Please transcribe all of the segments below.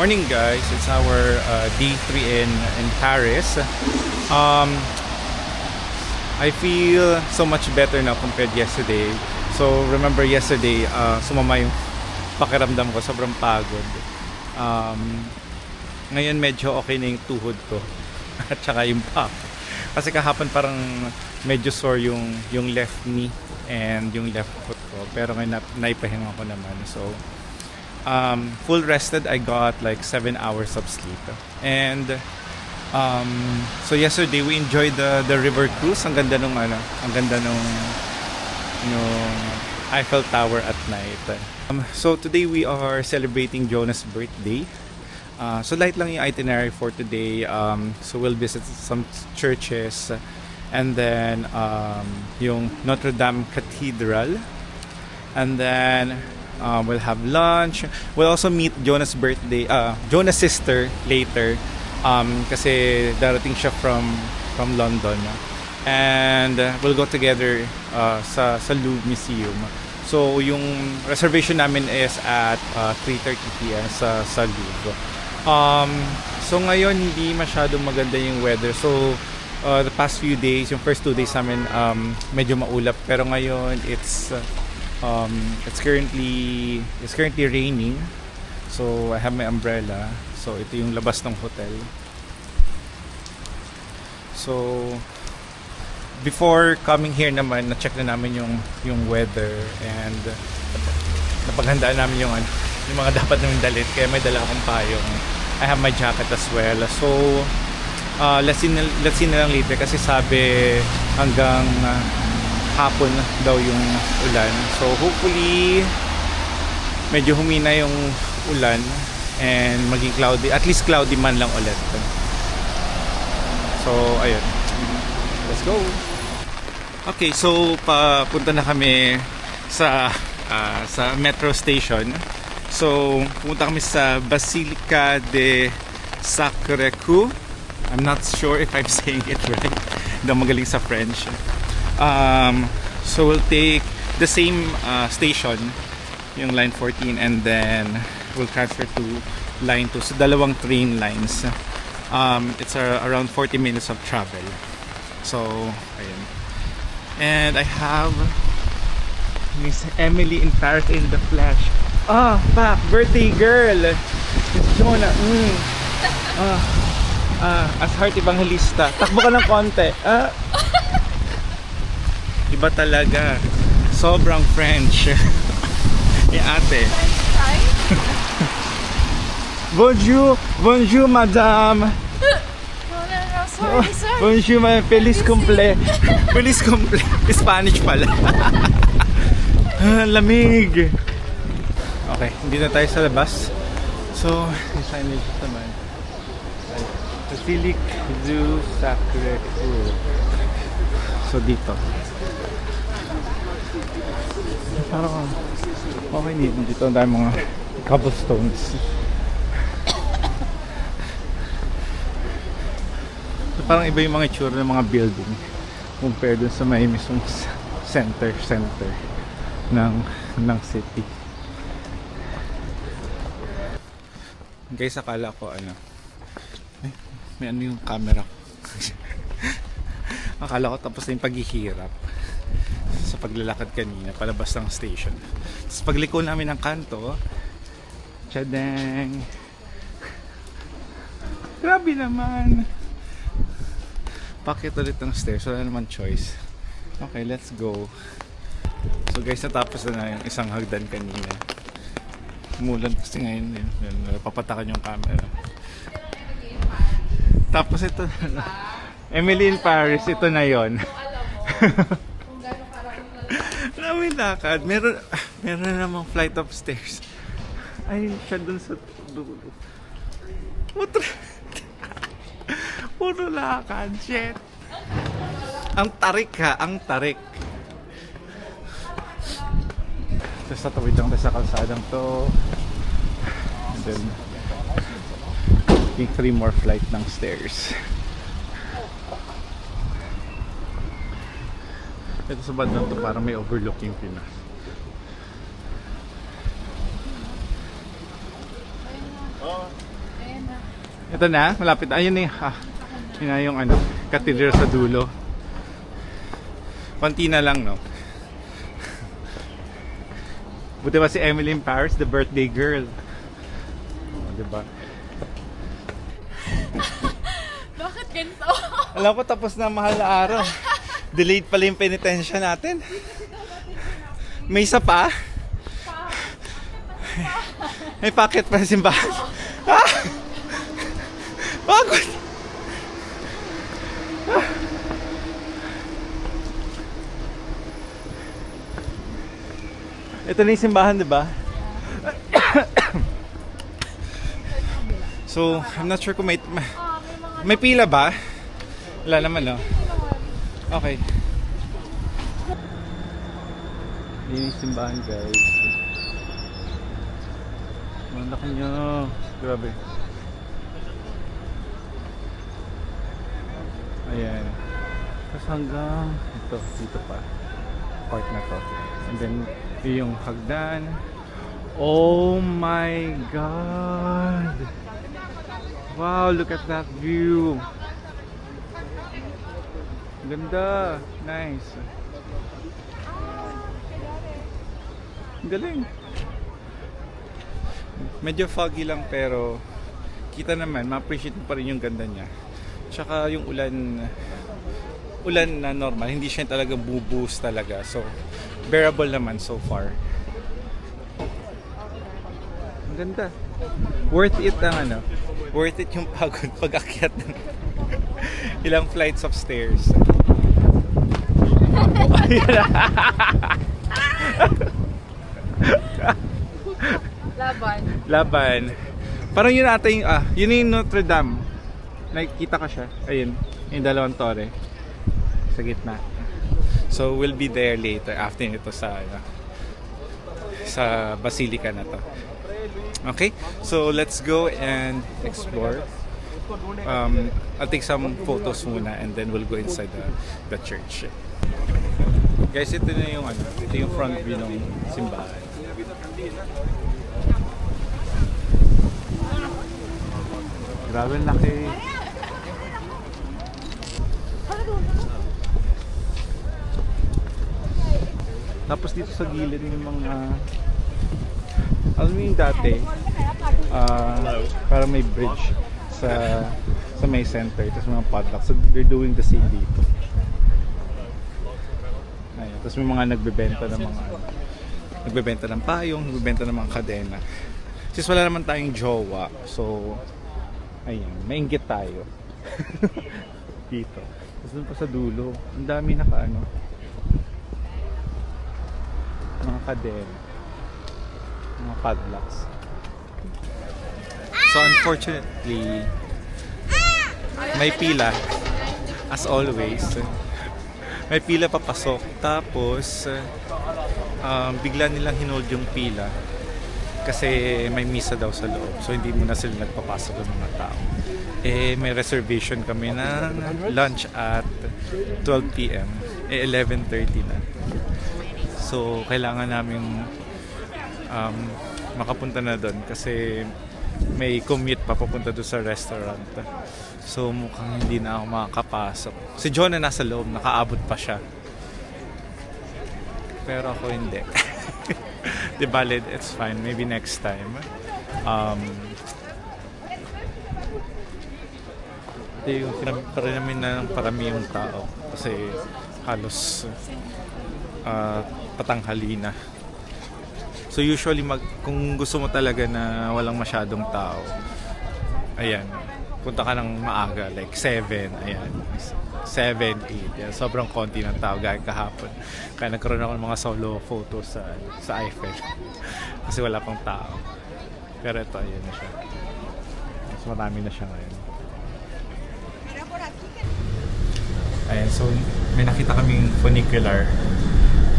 Morning guys, it's our day 3 in Paris. Um, I feel so much better now compared yesterday. So remember yesterday, sumama yung pakiramdam ko, sobrang pagod. Ngayon medyo okay na yung tuhod ko at saka yung paa. Kasi kahapon parang medyo sore yung left knee and yung left foot ko. Pero ngayon naipahinga ko naman. So full rested, I got like 7 hours of sleep. And so yesterday we enjoyed the river cruise. Ang ganda nung yung Eiffel Tower at night. So today we are celebrating Jonah's birthday. So light lang yung itinerary for today. So we'll visit some churches and then yung Notre Dame Cathedral, and then we'll have lunch. We'll also meet Jonah's sister later, kasi darating siya from London, and we'll go together sa Louvre Museum. So yung reservation namin is at 3:30 p.m. sa Louvre. So ngayon hindi masyadong maganda yung weather. So the past few days, yung first 2 days namin, medyo maulap, pero ngayon it's currently raining. So I have my umbrella. So ito yung labas ng hotel. So before coming here naman, na-check na namin yung weather, and napaghandaan namin yung mga dapat namin dalhin. Kaya may dala akong payong. I have my jacket as well. So let's see na lang later, kasi sabi hanggang hapon daw yung ulan. So hopefully medyo humina yung ulan and maging cloudy, at least cloudy man lang ulit. So ayun, let's go. Okay, so papunta na kami sa metro station. So pumunta kami sa Basilica de Sacré-Cœur. I'm not sure if I'm saying it right. Hindi ako magaling sa French. So we'll take the same station, yung line 14, and then we'll transfer to line 2. So dalawang train lines. It's around 40 minutes of travel. So ayun. And I have Miss Emily in Paris in the flesh. Birthday girl, Miss Jonah. As heart evangelista, takbo ka ng konti. Iba talaga. Sobrang French. Yung ate. Bonjour madame. Sorry. Bonjour madame. Feliz cumple. Feliz cumple. Spanish pala. Lamig. Okay, hindi na tayo sa labas. So, yung signage naman. Basilique du Sacré-Cœur. So dito. Parang okay dito ang dami mga cobblestones. So parang iba yung mga itsura ng mga building compared dun sa may mismong center ng city. Guys, akala ko may yung camera ko. Akala ko tapos na yung paghihirap sa paglalakad kanina palabas ng station. Tapos pagliko namin ng kanto, tsadeng, grabe naman, pakit ulit ng stairs. Wala naman choice. Okay, let's go. So guys, natapos na yung isang hagdan kanina. Umulan kasi ngayon papatakan yung camera. Tapos ito Emily in Paris, ito na yon. Maraming lakad. Meron na namang flight of stairs. Ay, siya dun sa dulo. Puro lakad. Shit. Ang tarik. Tapos tatawid lang sa kalsadang to. And then yung 3 more flight ng stairs. Ito sa bandang to parang may overlooking Pinas. Ito na, malapit. Ayun na yun na yung ano, cathedral sa dulo. Konti na lang, no? Buti ba si Emily in Paris, the birthday girl? Oh, diba? Bakit ganito? Alam ko tapos na ang mahal na araw. Delayed pala yung penitensya natin. May isa pa? May packet pa sa simbahan. Ah! Pagod! Ito na yung simbahan, di ba? So, I'm not sure kung may pila ba? Wala naman, no? Okay. Yun yung simbahan, guys. Ang laki nyo. Grabe. Ayan. Tapos hanggang ito, dito pa. Part na to. And then, yung hagdan. Oh my God! Wow, look at that view. Ganda. Nice. Galing. Medyo foggy lang pero kita naman, ma-appreciate mo pa rin yung ganda niya. Tsaka yung ulan na normal, hindi siya talaga bubuhos talaga. So, bearable naman so far. Ang ganda. Worth it ang ano. Worth it yung pagod pag-akyat ng ilang flights of stairs. Laban. Parang yun ata yung, yun yung Notre Dame. Nakikita ko siya. Ayun, yung dalawang tore. Sa gitna. So, we'll be there later after nito sa Basilica na to. Okay? So, let's go and explore. I'll take some photos muna and then we'll go inside the church. Guys, ito na yung ito yung front view ng simbahan. Grabe laki. Tapos dito sa gilid may mga alam mo yung dati para may bridge sa may center, tapos mga padlock. So they're doing the same dito. Ayun, tapos may mga nagbebenta ng payong, nagbebenta ng mga kadena. Since wala naman tayong jowa, so ayun, mainggit tayo. Dito. Tapos dun pa sa dulo, ang dami mga kadena, mga padlocks. So unfortunately, may pila as always. May pila papasok, tapos bigla nilang hinold yung pila kasi may misa daw sa loob, so hindi muna sila nagpapasok ng mga tao. May reservation kami ng lunch at 12 p.m. 11:30 na, so kailangan namin makapunta na doon kasi may commute pa papunta doon sa restaurant. So mukhang hindi na ako makakapasok. Si John na nasa loob, nakaabot pa siya. Pero ako hindi. Di valid, it's fine. Maybe next time. Ito yung sinabi namin na parami yung tao. Kasi halos patanghali na. So usually kung gusto mo talaga na walang masyadong tao, ayan, punta ka ng maaga, like 7, ayan, 7, 8, yan. Sobrang konti ng tao gaya kahapon. Kaya nagkaroon ako ng mga solo photos sa Eiffel kasi wala pang tao. Pero ito, ayan na siya. Mas marami na siya ngayon. Ayan, so may nakita kaming funicular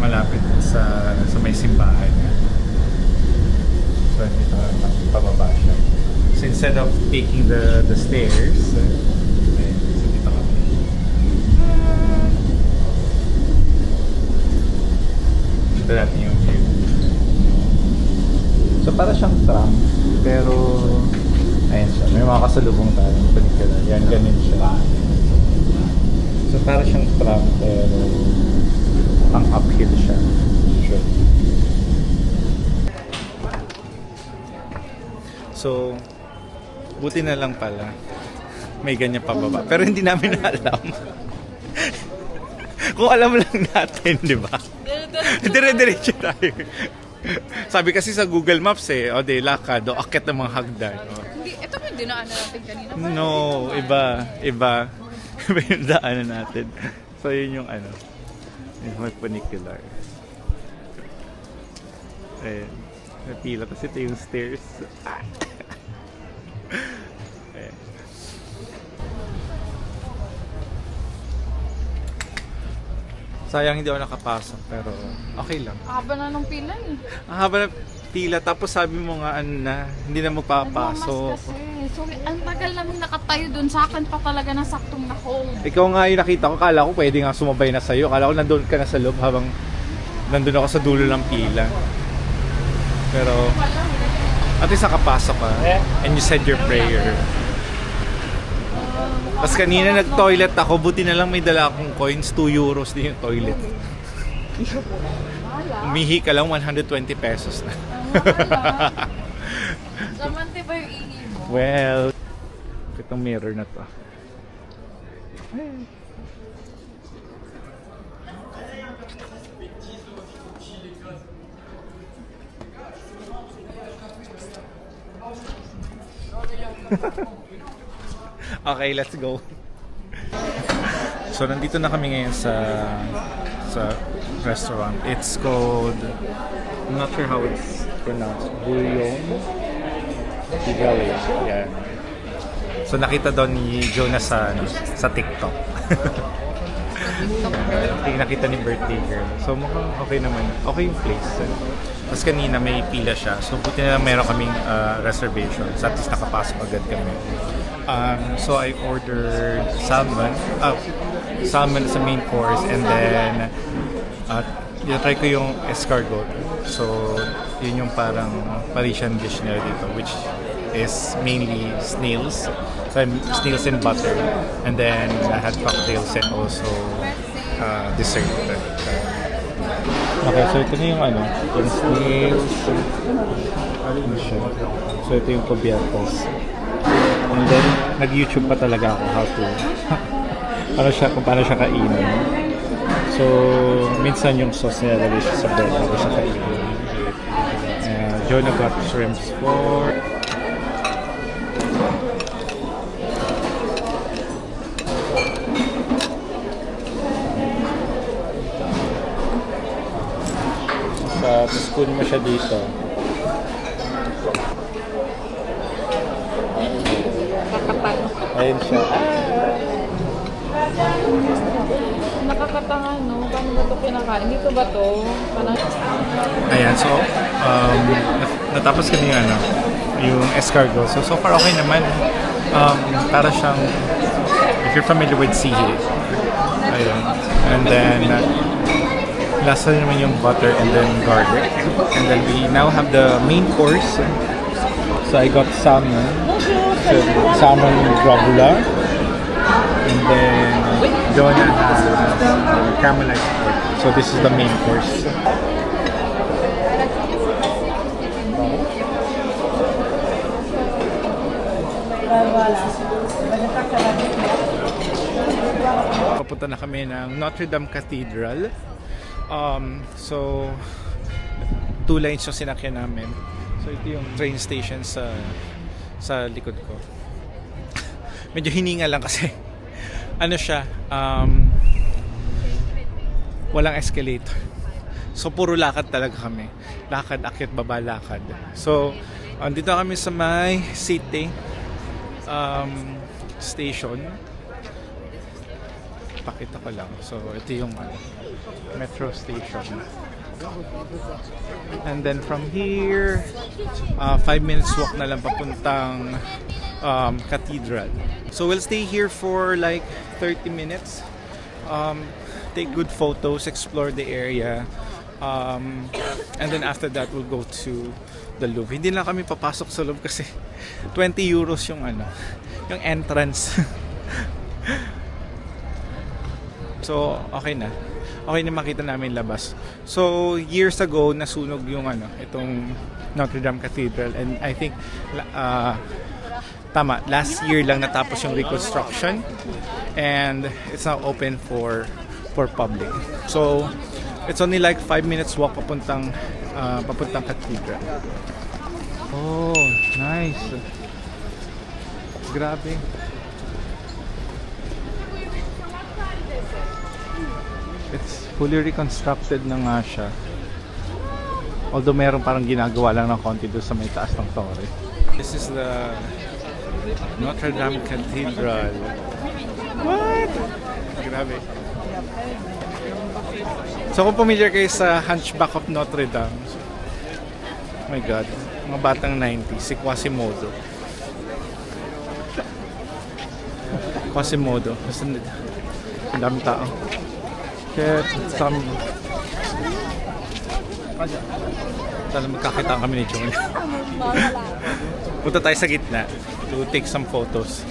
malapit sa may simbahan. So dito pababa siya. So instead of taking the stairs, so dito kami. Ito natin yung view. So para siyang tram, pero Ayan siya. May mga kasalubong tayong pelikula. Yan, ganun siya. So, para siyang tram, pero ang uphill siya. Sure. So, buti na lang pala. May ganyan pababa. Pero hindi namin alam. Kung alam lang natin, di ba? Dire-diretso tayo. Sabi kasi sa Google Maps o de lakad, o akit ng mga hagdan. Hindi, ito ba yung dinaanan natin kanina? No, iba. Iba yung daanan natin. So, yun yung yung may funicular. Ayan. Napila. Tapos ito yung stairs. Ayan. Sayang hindi ako nakapasok, pero okay lang. Haba na nung pila eh. Ang haba ng pila, tapos sabi mo nga hindi na magpapasok. Nagmamas kasi. So, ang tagal namin nakatayo dun. Sa akin pa talaga na saktong na-hold. Ikaw nga yung nakita ko, kala ko pwede nga sumabay na sa'yo. Kala ko nandun ka na sa loob habang nandun ako sa dulo ng pila. Pero, at least nakapasok ka. And you said your prayer. Tapos kanina nag-toilet ako, buti na lang may dala akong coins, 2 euros din yung toilet. Umihi ka lang, 120 pesos na. Samante ba yung ihi mo? Well, itong mirror na to. Okay, let's go. So, nandito na kami ngayon sa restaurant. It's called, I'm not sure how it's pronounced, Bouillon Kigali. Yeah. So, nakita daw ni Jonas sa TikTok. Nakita ni birthday girl. So, mukhang okay naman. Okay yung place. Tapos kanina may pila siya. So, buti na lang meron kaming reservation. So, at least nakapasok agad kami. So, I ordered salmon. Salmon sa main course. And then, try ko yung escargot. So, yun yung parang Parisian dish nila dito, which is mainly snails. So, snails and butter. And then, I had cocktails and also dessert. Okay, so ito na yung yung snails. Ano siya? So, ito yung cubiertos. And then, nag-YouTube pa talaga ako how to kung paano siya kainin. So, minsan yung sauce niya lagay siya sa bread bago siya kainin. Jonah got shrimps for tapos kunin mo siya dito. Nakakapal. Ayun siya. Nakakatanga, no? Paano ba ito kinakain? Dito ba ito? Parang... Ayan, so natapos kami yung escargot. So far okay naman. Para siyang, if you're familiar with sihi. Ayun. And then lasa naman yung butter and then garlic. And then we now have the main course. So I got salmon. So salmon grabula. And then Jonah has caramelized pork. So this is the main course. Papunta na kami ng Notre Dame Cathedral. So 2 lines yung sinakyan namin. So ito yung train station sa likod ko. Medyo hininga lang kasi siya, walang escalator. So puro lakad talaga kami. Lakad, akyat, baba, lakad. So dito kami sa may city station. Pakita ko lang. So ito yung metro station. And then from here 5 minutes walk na lang papuntang cathedral. So we'll stay here for like 30 minutes. Take good photos, explore the area. And then after that, we'll go to the Louvre. Hindi lang kami papasok sa Louvre kasi 20 euros yung yung entrance. So, okay na. Okay na makita namin labas. So, years ago, nasunog yung itong Notre Dame Cathedral. And I think, tama, last year lang natapos yung reconstruction. And it's now open for public. So, it's only like 5 minutes walk papuntang cathedral. Oh, nice. Grabe. It's fully reconstructed na nga siya. Although meron parang ginagawa lang ng konti doon sa may taas ng torre. This is the Notre Dame Cathedral. What? Grabe. So kung familiar kayo sa Hunchback of Notre Dame, oh my God, mga batang 90s, si Quasimodo. Quasimodo. Ang daming tao. Shit, sana magkakita kami ni John. Punta tayo sa gitna to take some photos.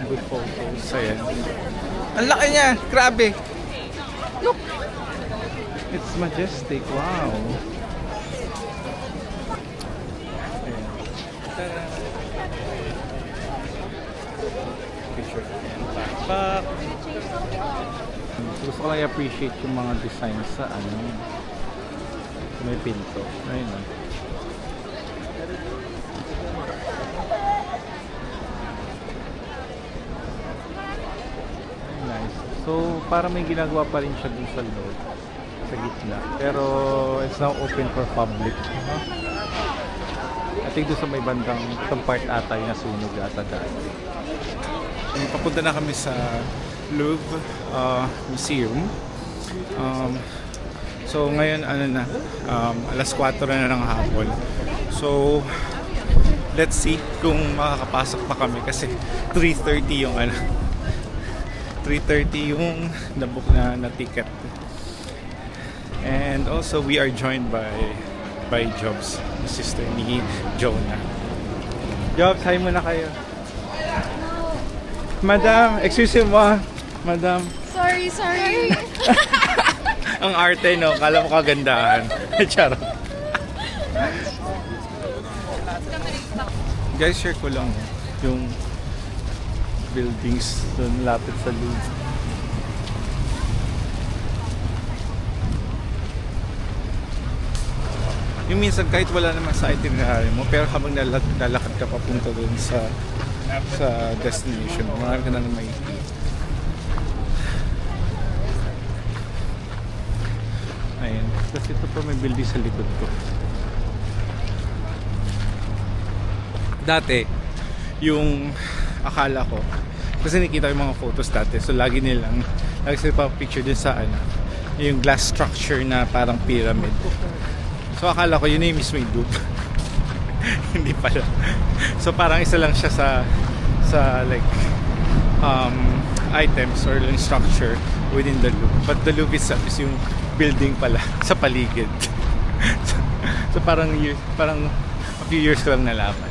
Good photos. Ayan. Ang laki niya! Grabe! Look! It's majestic. Wow! Ayan. Ta-da! Picture. Pak! Gusto ko lang i-appreciate yung mga design sa may pinto. Ayun o. Nice. So, para may ginagawa pa rin siya dun sa loob. Sa gitna. Pero, it's now open for public. I think doon sa may bandang itong part ata yung nasunog ata dati. Papunta na kami sa Louvre Museum. So ngayon alas 4 na ng hapon. So let's see kung makakapasok pa kami kasi 3:30 yung 3:30 yung nabook na ticket. And also we are joined by Jobs, the sister ni Jonah. Jobs, hi muna kayo. Madam, excuse me, Madam. Sorry. Ang arte, no? Kala mo kagandahan. Charot. Guys, share ko lang yung buildings doon lapit sa Louvre. Yung minsan kahit wala naman sa itinerary mo, pero habang lalakad ka papunta doon sa destination, marami ka na naman makikita. Ayan. Tapos ito pa may building sa likod ko. Dati, yung akala ko, kasi nakita ko yung mga photos dati, so lagi sila picture din sa yung glass structure na parang pyramid. So akala ko yun na yung mismo yung Louvre. Hindi pala. So parang isa lang siya sa like items or lang structure within the Louvre. But the Louvre itself is yung building pala sa paligid. So parang a few years ko lang nalaman.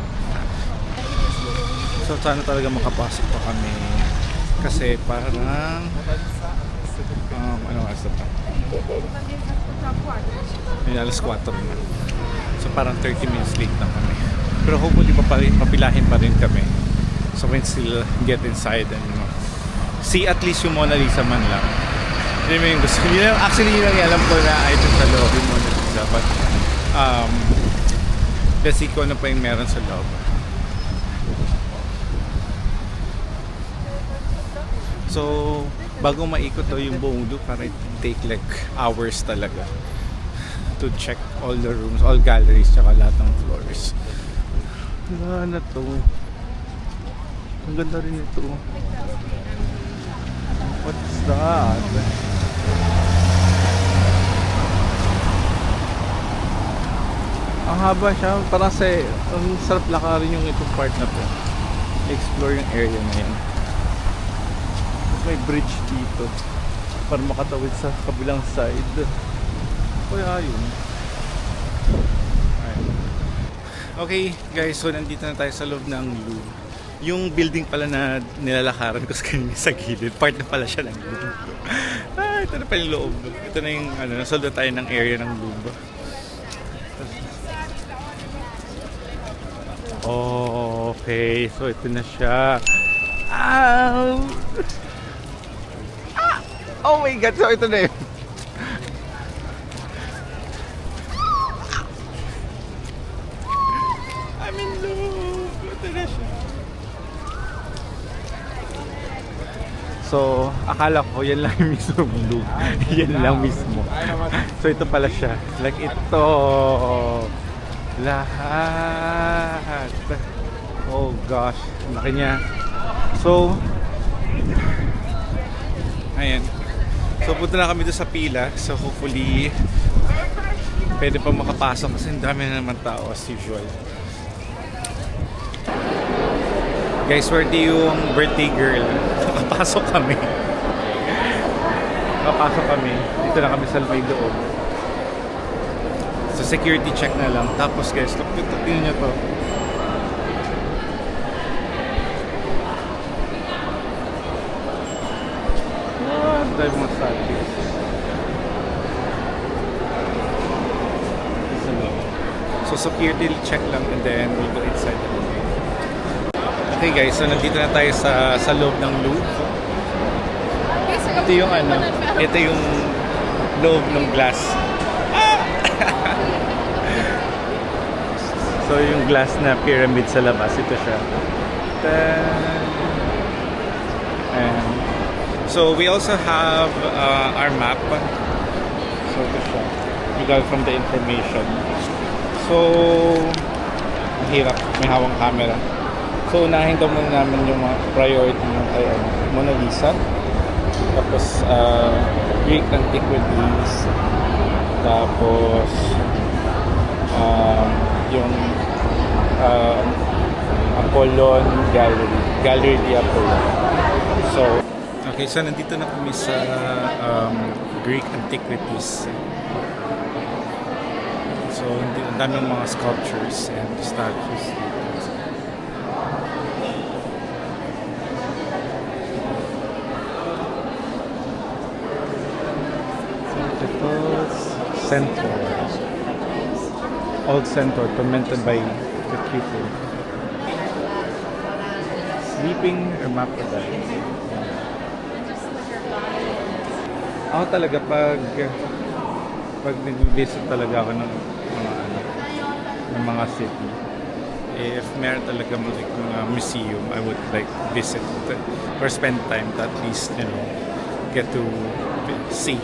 So sana talaga makapasok pa kami kasi parang ano oras na pa? Alas 4 na. So parang 30 minutes late na kami. Pero hopefully papilahin pa rin kami. So we can still get inside and see at least yung Mona Lisa man lang. Yun yung gusto. Actually yun ang alam ko na item sa loob yung Mona Lisa. But let's see kung ano pa yung meron sa loob. So bago maikot to yung buong Louvre, para take like hours talaga to check all the rooms, all galleries, tsaka lahat ng floors. Wala na to. Ang ganda rin ito. What's that? Ang haba siya. Parang ang sarap lakarin yung itong part na to. Explore yung area na yan. May bridge dito para makatawid sa kabilang side. Kaya yun. Ayun. Okay guys, so nandito na tayo sa loob ng Louvre. Yung building pala na nilalakaran ko sa kanina sa gilid, part na pala siya ng Louvre. Ito na pala yung loob. Ito na yung, nasolve na tayo ng area ng Louvre. Oh, okay. So, ito na siya. Ow! Ah! Oh my God! So, ito na yun. I'm in love! Ito na siya. So, akala ko yan lang yung mismo blue. Yan lang mismo. So, ito pala siya. Like ito. Lahat. Oh gosh. Laki niya. So, ayan. So, punta na kami doon sa pila. So, hopefully, pwede pa makapasok kasi ang dami na naman tao as usual. Guys, birthday yung birthday girl. Nakapasok kami. Nakapasok kami. Dito na kami sa may loob. So security check na lang. Tapos guys, tingnan nyo to. What? Dahil mga statues. So security check lang and then we'll go inside the movie. Okay guys, so nandito na tayo sa loob ng Louvre. Ito yung ito yung loob ng glass. So yung glass na pyramid sa labas, ito siya. And so we also have our map. So ito siya. We got from the information. So hirap, may hawang camera. So, unahin daw muna namin yung mga priority yung kay Mona Lisa. Tapos, Greek antiquities. Tapos, yung Apollon Gallery. Gallery di Apollon. So, okay, so nandito na kami sa Greek antiquities. So, ang daming mga sculptures and statues. Centaur. Old centaur tormented by the Cupid. Sleeping hermaphrodite. Ako talaga pag nag-visit talaga ako ng mga city, if meron talaga mga museum, I would like visit or spend time to at least, get to see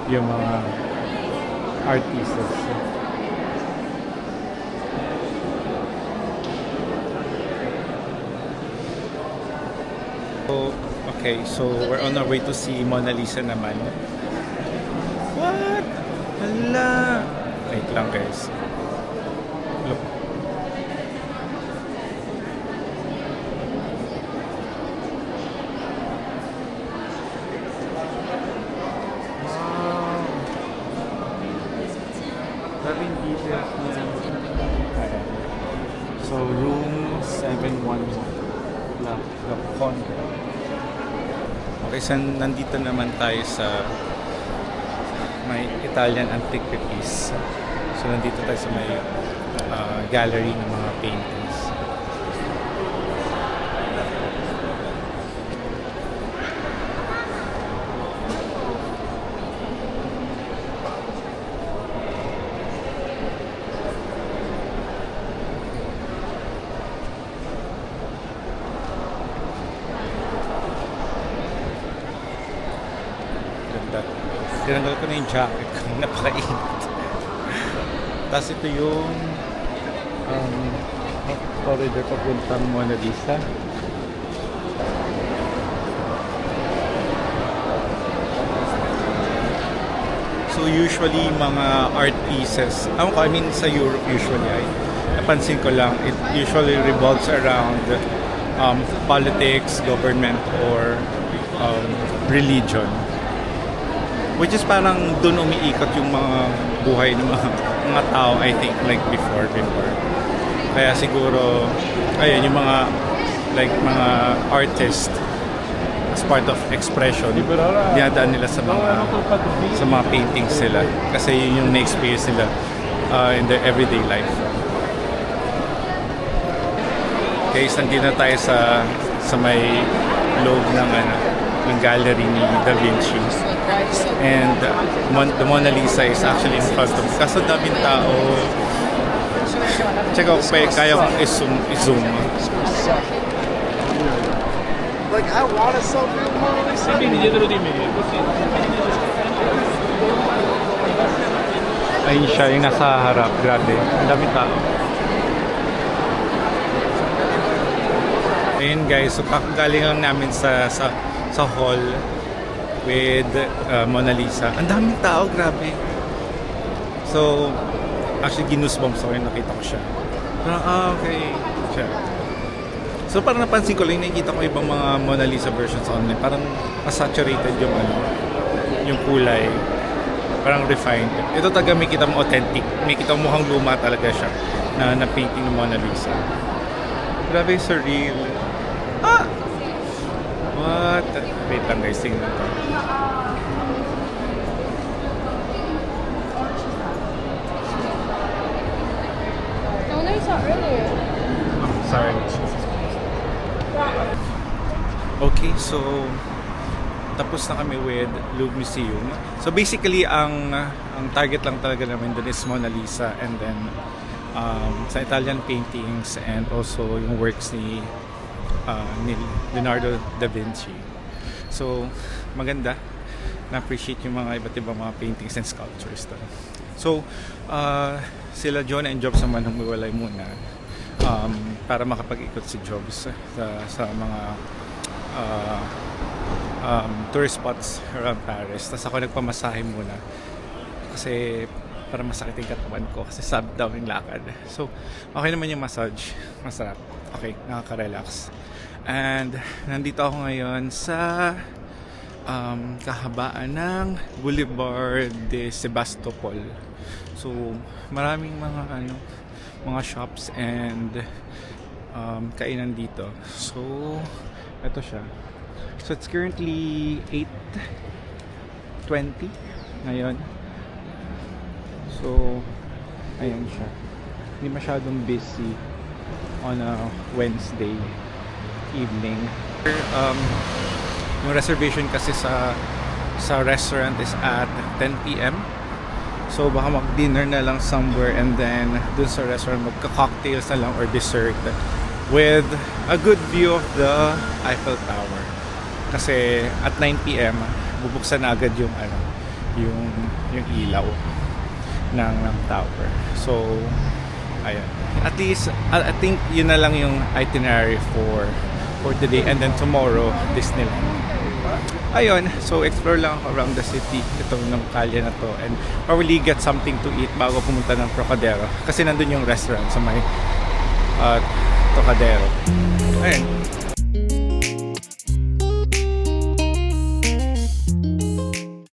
yung mga art pieces. So, okay, so we're on our way to see Mona Lisa naman. What? Hala! Wait lang guys. Look. Having details na. So, room 711. The Congo. Okay, so nandito naman tayo sa may Italian antiquities. So, nandito tayo sa may gallery ng mga paintings. Tinanggal ko na yung jacket ko, napakainit. Tapos ito yung corridor papuntang Mona Lisa. So usually mga art pieces, I mean sa Europe usually, napansin ko lang, it usually revolves around politics, government, or religion. Which is parang doon umiikot yung mga buhay ng mga tao, I think, like before. Kaya siguro, ayun, yung mga, like, mga artist, as part of expression, dinadaan nila sa mga paintings sila. Kasi yun yung na-experience nila in their everyday life. Guys, nandito na tayo sa may loob ng gallery ni Da Vinci. And the Mona Lisa is actually in front of me. Kaso daming tao. Check out pa kaya kong i-zoom. Like, I want to selfie with Mona Lisa. Ayun siya, yung nasa harap. Grabe. Ang daming tao. Ayun guys, so kakagaling lang namin sa hall with Mona Lisa. Ang daming tao, grabe. So, actually ginusebumps ako yung nakita ko siya. Parang, okay. Siya. So parang napansin ko lang, nakikita ko ibang mga Mona Lisa versions online. Parang mas saturated yung kulay. Parang refined. Ito talaga may kita mo authentic. May kita mo mukhang luma talaga siya na painting ng Mona Lisa. Grabe, surreal. What? Wait lang guys, tingnan ko. No, I saw earlier. Sorry. Okay, so tapos na kami with Louvre Museum. So basically, ang target lang talaga namin doon is Mona Lisa, and then sa Italian paintings and also yung works ni Leonardo da Vinci. So maganda, na-appreciate yung mga iba't ibang mga paintings and sculptures doon. So sila John and Jobs naman humiwalay muna para makapag-ikot si Jobs sa mga tourist spots around Paris. Tapos ako nagpamasahe muna kasi para masakit yung katawan ko kasi sabit daw yung lakad. So okay naman yung massage, masarap, okay, nakaka-relax. And nandito ako ngayon sa kahabaan ng Boulevard de Sebastopol. So maraming mga shops and kainan dito. So ito siya. So it's currently 8:20 ngayon. So ayan siya. Hindi masyadong busy on a Wednesday evening. Yung reservation kasi sa restaurant is at 10 p.m. So baka mag-dinner na lang somewhere and then dun sa restaurant magka-cocktails na lang or dessert with a good view of the Eiffel Tower. Kasi at 9 p.m. bubuksan na agad yung ilaw ng tower. So ayun. At least I think yun na lang yung itinerary for today, and then tomorrow Disneyland. Ayun, so explore lang ako around the city, itong ng kalye na to, and probably get something to eat bago pumunta ng Trocadero kasi nandun yung restaurant sa may Trocadero. Ayun.